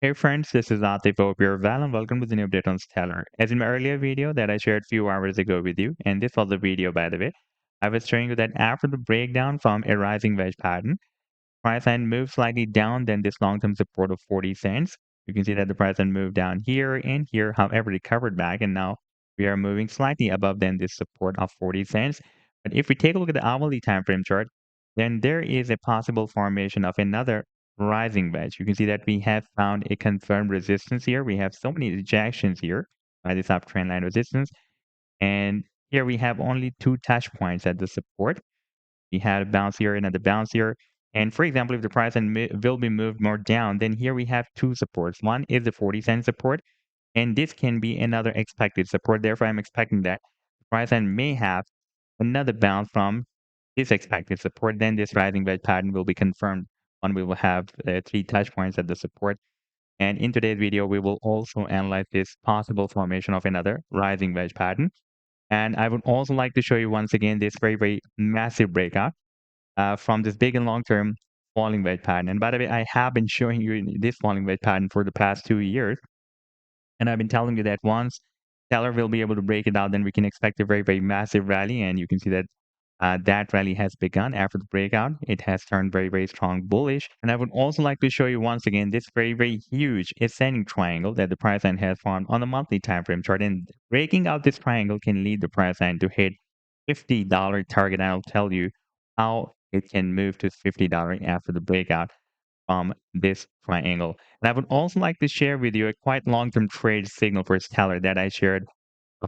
Hey friends, this is Atif. Hope you're well and welcome to the new update on Stellar. As in my earlier video that I shared a few hours ago with you, and this was the video by the way, I was showing you that after the breakdown from a rising wedge pattern, price line moved slightly down than this long-term support of 40 cents. You can see that the price line moved down here and here, however, recovered back, and now we are moving slightly above than this support of 40 cents. But if we take a look at the hourly time frame chart, then there is a possible formation of another rising wedge. You can see that we have found a confirmed resistance here. We have so many rejections here by this uptrend line resistance. And here we have only two touch points at the support. We had a bounce here, another bounce here. And for example, if the price will be moved more down, then here we have two supports. One is the 40-cent support, and this can be another expected support. Therefore, I'm expecting that the price may have another bounce from this expected support. Then this rising wedge pattern will be confirmed when we will have three touch points at the support. And in today's video, we will also analyze this possible formation of another rising wedge pattern. And I would also like to show you once again this very, very massive breakout from this big and long-term falling wedge pattern. And by the way, I have been showing you this falling wedge pattern for the past 2 years. And I've been telling you that once Stellar will be able to break it out, then we can expect a very, very massive rally. And you can see that that rally has begun after the breakout. It has turned very, very strong bullish. And I would also like to show you once again this very, very huge ascending triangle that the price line has formed on the monthly time frame chart. And breaking out this triangle can lead the price line to hit $50 target. And I'll tell you how it can move to $50 after the breakout from this triangle. And I would also like to share with you a quite long-term trade signal for Stellar that I shared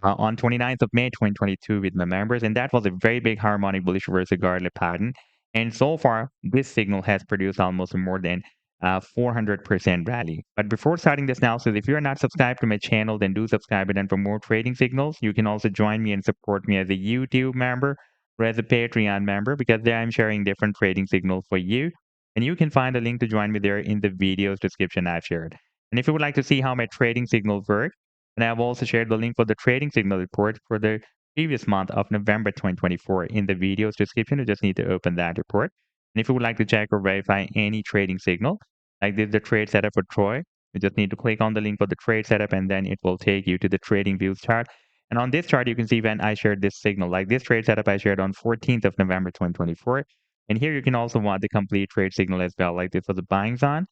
on 29th of May 2022 with my members, and that was a very big harmonic bullish reversal Gartley pattern. And so far, this signal has produced almost more than 400% rally. But before starting this analysis, if you're not subscribed to my channel, then do subscribe it. And for more trading signals, you can also join me and support me as a YouTube member or as a Patreon member because there I'm sharing different trading signals for you. And you can find a link to join me there in the video's description I've shared. And if you would like to see how my trading signals work, and I've also shared the link for the trading signal report for the previous month of November 2024 in the video's description. You just need to open that report. And if you would like to check or verify any trading signal, like this is the trade setup for Troy, you just need to click on the link for the trade setup and then it will take you to the TradingView chart. And on this chart, you can see when I shared this signal, like this trade setup I shared on 14th of November 2024. And here you can also want the complete trade signal as well, like this was the buying zone,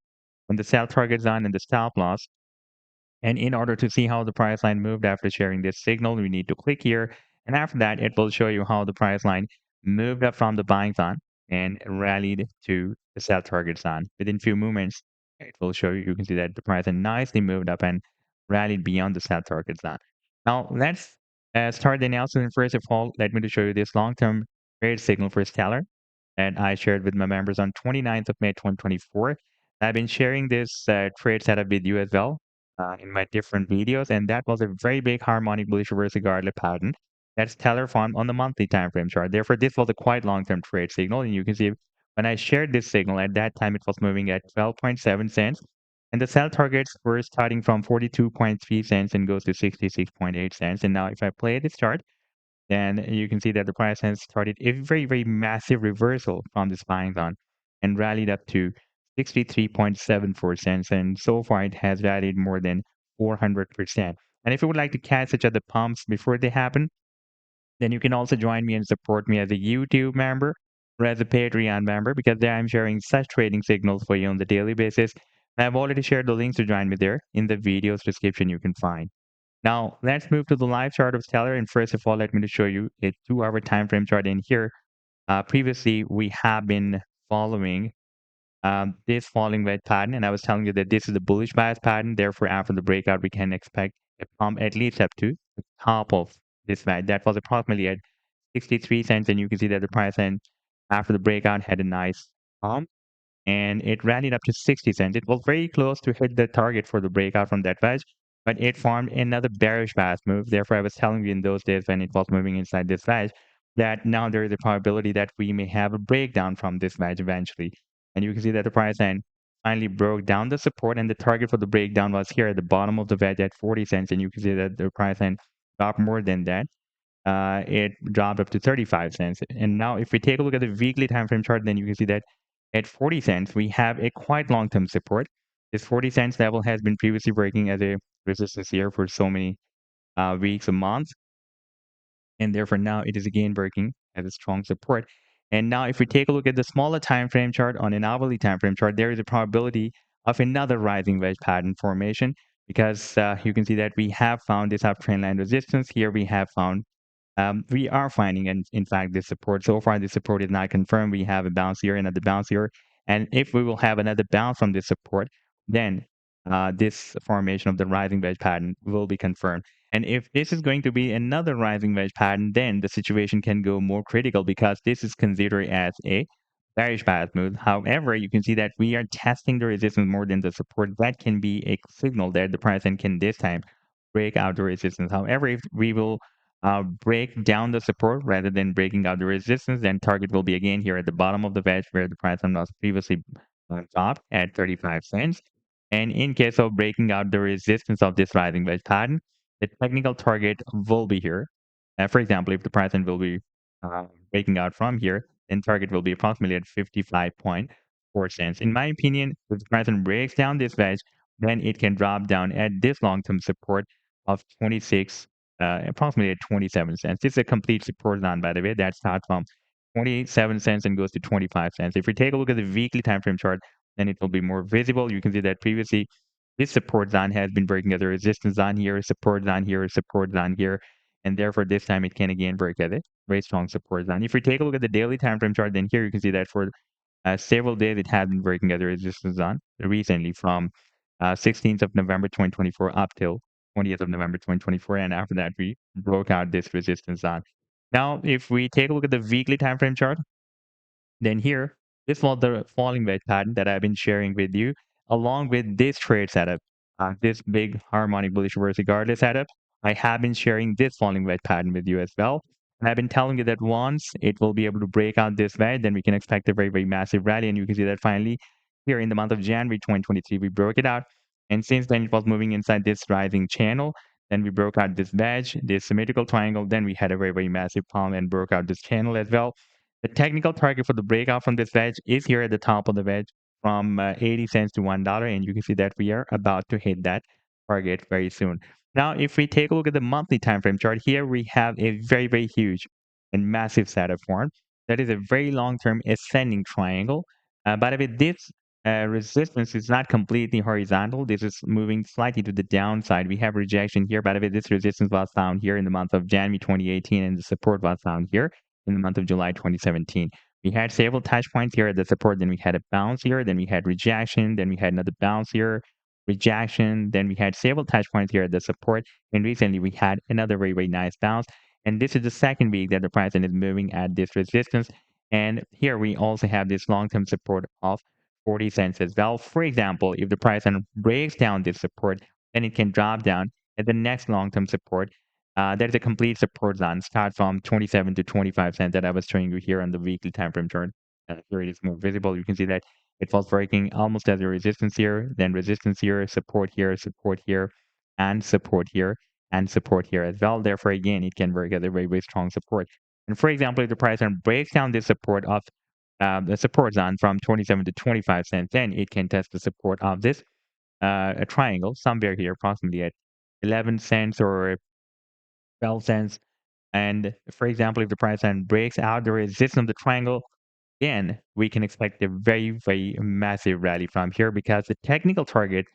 and the sell target zone, and the stop loss. And in order to see how the price line moved after sharing this signal, we need to click here. And after that, it will show you how the price line moved up from the buying zone and rallied to the sell target zone. Within few moments, it will show you, you can see that the price line nicely moved up and rallied beyond the sell target zone. Now, let's start the analysis. And first of all, let me to show you this long-term trade signal for Stellar that I shared with my members on 29th of May 2024. I've been sharing this trade setup with you as well in my different videos, and that was a very big harmonic bullish reversal Gartley pattern that's Stellar formed on the monthly time frame chart. Therefore, this was a quite long-term trade signal, and you can see when I shared this signal at that time, it was moving at 12.7 cents, and the sell targets were starting from 42.3 cents and goes to 66.8 cents. And now, if I play this chart, then you can see that the price has started a very, very massive reversal from this buying zone and rallied up to 63.74 cents. And so far, it has rallied more than 400%. And if you would like to catch such other pumps before they happen, then you can also join me and support me as a YouTube member or as a Patreon member because there I'm sharing such trading signals for you on the daily basis. And I've already shared the links to join me there in the video's description you can find. Now, let's move to the live chart of Stellar. And first of all, let me just show you a 2-hour time frame chart in here. Previously, we have been following this falling wedge pattern, and I was telling you that this is a bullish bias pattern. Therefore, after the breakout, we can expect a pump at least up to the top of this wedge. That was approximately at 63 cents, and you can see that the price end after the breakout had a nice pump and it rallied up to 60 cents. It was very close to hit the target for the breakout from that wedge, but it formed another bearish bias move. Therefore, I was telling you in those days when it was moving inside this wedge that now there is a probability that we may have a breakdown from this wedge eventually. And you can see that the price then finally broke down the support, and the target for the breakdown was here at the bottom of the wedge at 40 cents. And you can see that the price then dropped more than that. It dropped up to 35 cents. And now if we take a look at the weekly time frame chart, then you can see that at 40 cents, we have a quite long-term support. This 40 cents level has been previously breaking as a resistance here for so many weeks, a month, and therefore now it is again breaking as a strong support. And now if we take a look at the smaller time frame chart on an hourly time frame chart, there is a probability of another rising wedge pattern formation because you can see that we have found this uptrend line resistance. Here we have found we are finding, in fact, this support. So far, this support is not confirmed. We have a bounce here, another bounce here. And if we will have another bounce from this support, then this formation of the rising wedge pattern will be confirmed. And if this is going to be another rising wedge pattern, then the situation can go more critical because this is considered as a bearish path move. However, you can see that we are testing the resistance more than the support. That can be a signal that the price can this time break out the resistance. However, if we will break down the support rather than breaking out the resistance, then target will be again here at the bottom of the wedge where the price was previously stopped at 35 cents. And in case of breaking out the resistance of this rising wedge pattern, the technical target will be here. For example, if the price will be breaking out from here, then target will be approximately at 55.4 cents. In my opinion, if the price breaks down this wedge, then it can drop down at this long-term support of 26 approximately at 27 cents. This is a complete support zone, by the way, that starts from 27 cents and goes to 25 cents. If we take a look at the weekly time frame chart, then it will be more visible. You can see that previously this support zone has been breaking as a resistance zone here, support zone here, support zone here, and therefore this time it can again break as a very strong support zone. If we take a look at the daily time frame chart, then here you can see that for several days it has been breaking as a resistance zone recently from 16th of November 2024 up till 20th of November 2024, and after that we broke out this resistance zone. Now, if we take a look at the weekly time frame chart, then here, this was the falling wedge pattern that I've been sharing with you, along with this trade setup, this big harmonic bullish reverse regardless setup. I have been sharing this falling wedge pattern with you as well. And I've been telling you that once it will be able to break out this wedge, then we can expect a very, very massive rally. And you can see that finally here in the month of January 2023, we broke it out. And since then, it was moving inside this rising channel. Then we broke out this wedge, this symmetrical triangle. Then we had a very, very massive palm and broke out this channel as well. The technical target for the breakout from this wedge is here at the top of the wedge from 80 cents to $1. And you can see that we are about to hit that target very soon. Now, if we take a look at the monthly time frame chart, here we have a very, very huge and massive setup form. That is a very long-term ascending triangle. By the way, this resistance is not completely horizontal. This is moving slightly to the downside. We have rejection here. By the way, this resistance was found here in the month of January 2018, and the support was found here in the month of July 2017. We had several touch points here at the support, then we had a bounce here, then we had rejection, then we had another bounce here, rejection, then we had several touch points here at the support, and recently we had another very, very nice bounce. And this is the second week that the price is moving at this resistance. And here we also have this long-term support of 40 cents as well. For example, if the price breaks down this support, then it can drop down at the next long-term support. There's a complete support zone, start from 27 to 25 cents that I was showing you here on the weekly time frame chart. Here it is more visible. You can see that it was breaking almost as a resistance here, then resistance here, support here, support here, and support here, and support here as well. Therefore, again, it can work as a very, very strong support. And for example, if the price breaks down this support of the support zone from 27 to 25 cents, then it can test the support of this a triangle somewhere here, approximately at 11 cents or 12 cents. And for example, if the price breaks out the resistance of the triangle, then we can expect a very, very massive rally from here because the technical target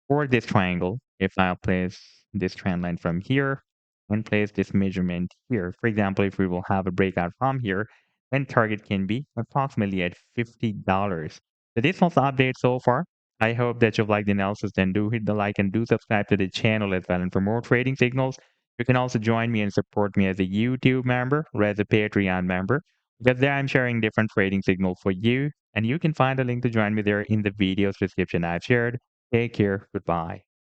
for this triangle, if I place this trend line from here and place this measurement here, for example, if we will have a breakout from here, then target can be approximately at $50. So this was the update so far. I hope that you've liked the analysis. Then do hit the like and do subscribe to the channel as well. And for more trading signals, you can also join me and support me as a YouTube member or as a Patreon member because there I'm sharing different trading signals for you. And you can find a link to join me there in the video's description I've shared. Take care. Goodbye.